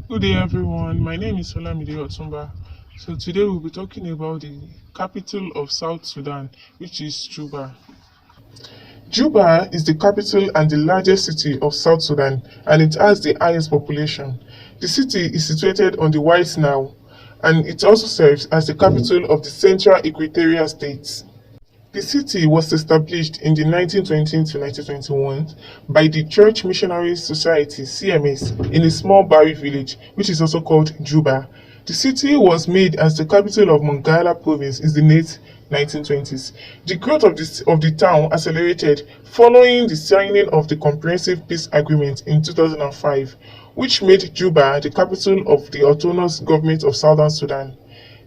Good day, everyone. My name is Olamide Otumba. So today we'll be talking about the capital of South Sudan, which is Juba. Juba is the capital and the largest city of South Sudan, and it has the highest population. The city is situated on the White Nile, and it also serves as the capital of the Central Equatorial States. The city was established in the 1920 to 1921 by the Church Missionary Society (CMS) in a small Bari village, which is also called Juba. The city was made as the capital of Mongala province in the late 1920s. The growth of the town accelerated following the signing of the Comprehensive Peace Agreement in 2005, which made Juba the capital of the autonomous government of Southern Sudan.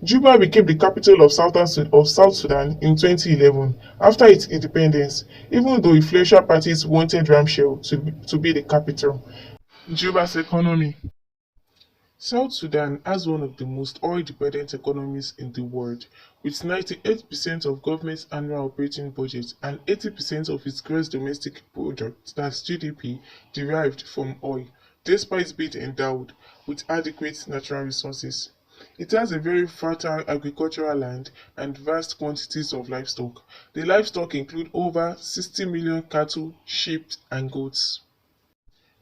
Juba became the capital of South Sudan in 2011 after its independence, even though influential parties wanted Ramshell to be the capital. Juba's economy. South Sudan has one of the most oil-dependent economies in the world, with 98% of government's annual operating budget and 80% of its gross domestic product, that's GDP, derived from oil, despite being endowed with adequate natural resources. It has a very fertile agricultural land and vast quantities of livestock. The livestock include over 60 million cattle, sheep, and goats.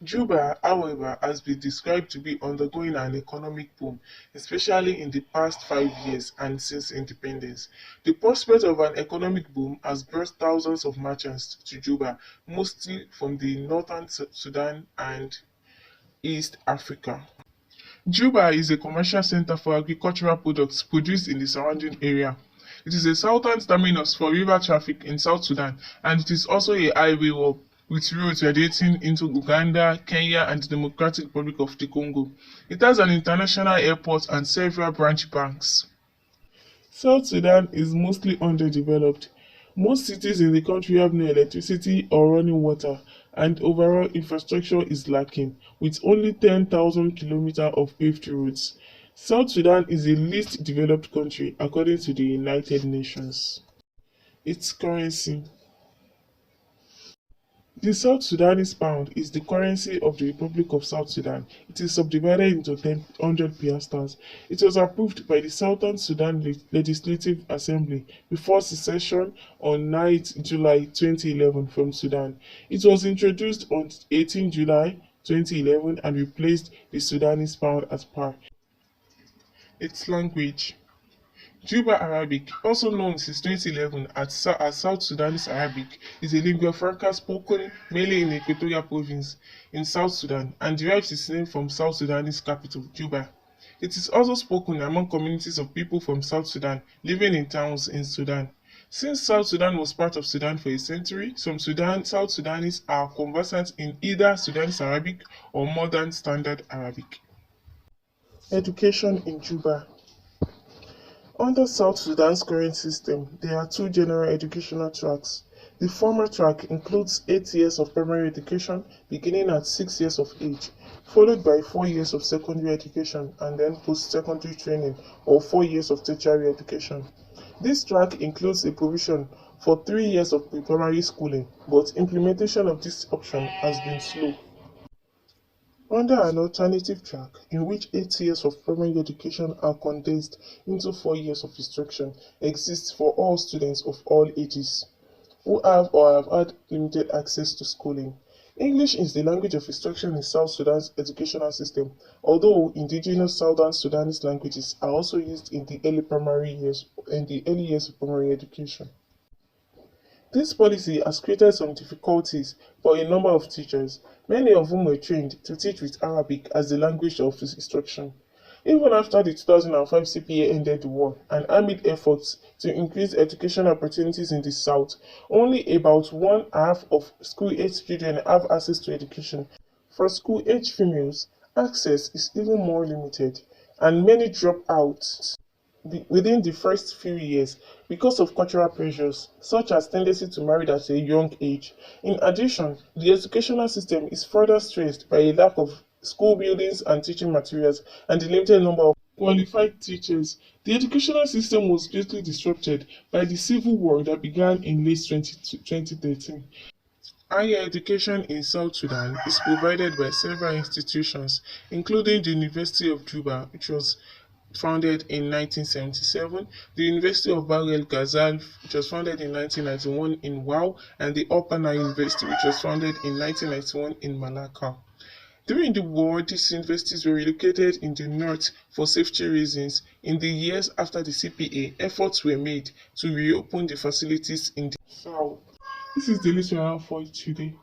Juba, however, has been described to be undergoing an economic boom, especially in the past 5 years and since independence. The prospect of an economic boom has brought thousands of merchants to Juba, mostly from the northern Sudan and East Africa. Juba is a commercial center for agricultural products produced in the surrounding area. It is a southern terminus for river traffic in South Sudan, and it is also a highway hub with roads radiating into Uganda, Kenya, and the Democratic Republic of the Congo. It has an international airport and several branch banks. South Sudan is mostly underdeveloped. Most cities in the country have no electricity or running water, and overall infrastructure is lacking, with only 10,000 kilometers of paved roads. South Sudan is the least developed country according to the United Nations. Its currency. The South Sudanese pound is the currency of the Republic of South Sudan. It is subdivided into 100 piastres. It was approved by the Southern Sudan Legislative Assembly before secession on 9th July 2011 from Sudan. It was introduced on 18 July 2011 and replaced the Sudanese pound at par. Its language. Juba Arabic, also known since 2011 as South Sudanese Arabic, is a lingua franca spoken mainly in Equatorial Province in South Sudan and derives its name from South Sudanese capital, Juba. It is also spoken among communities of people from South Sudan living in towns in Sudan. Since South Sudan was part of Sudan for a century, some South Sudanese are conversant in either Sudanese Arabic or Modern Standard Arabic. Education in Juba. Under South Sudan's current system, there are two general educational tracks. The former track includes 8 years of primary education beginning at 6 years of age, followed by 4 years of secondary education and then post-secondary training or 4 years of tertiary education. This track includes a provision for 3 years of pre-primary schooling, but implementation of this option has been slow. Under an alternative track, in which 8 years of primary education are condensed into 4 years of instruction, exists for all students of all ages who have or have had limited access to schooling. English is the language of instruction in South Sudan's educational system, although indigenous Southern Sudanese languages are also used in the early years of primary education. This policy has created some difficulties for a number of teachers, many of whom were trained to teach with Arabic as the language of instruction. Even after the 2005 CPA ended the war and amid efforts to increase educational opportunities in the South, only about one half of school-age children have access to education. For school-age females, access is even more limited, and many drop out within the first few years because of cultural pressures, such as tendency to marry at a young age. In addition, the educational system is further stressed by a lack of school buildings and teaching materials and the limited number of qualified teachers. The educational system was greatly disrupted by the civil war that began in late 2013. Higher education in South Sudan is provided by several institutions, including the University of Juba, which was founded in 1977, the University of Bahr el Ghazal, which was founded in 1991 in Wau, and the Upper Nile University, which was founded in 1991 in Malakal. During the war, these universities were relocated in the north for safety reasons. In the years after the CPA, efforts were made to reopen the facilities in the south. This is the list we have for you today.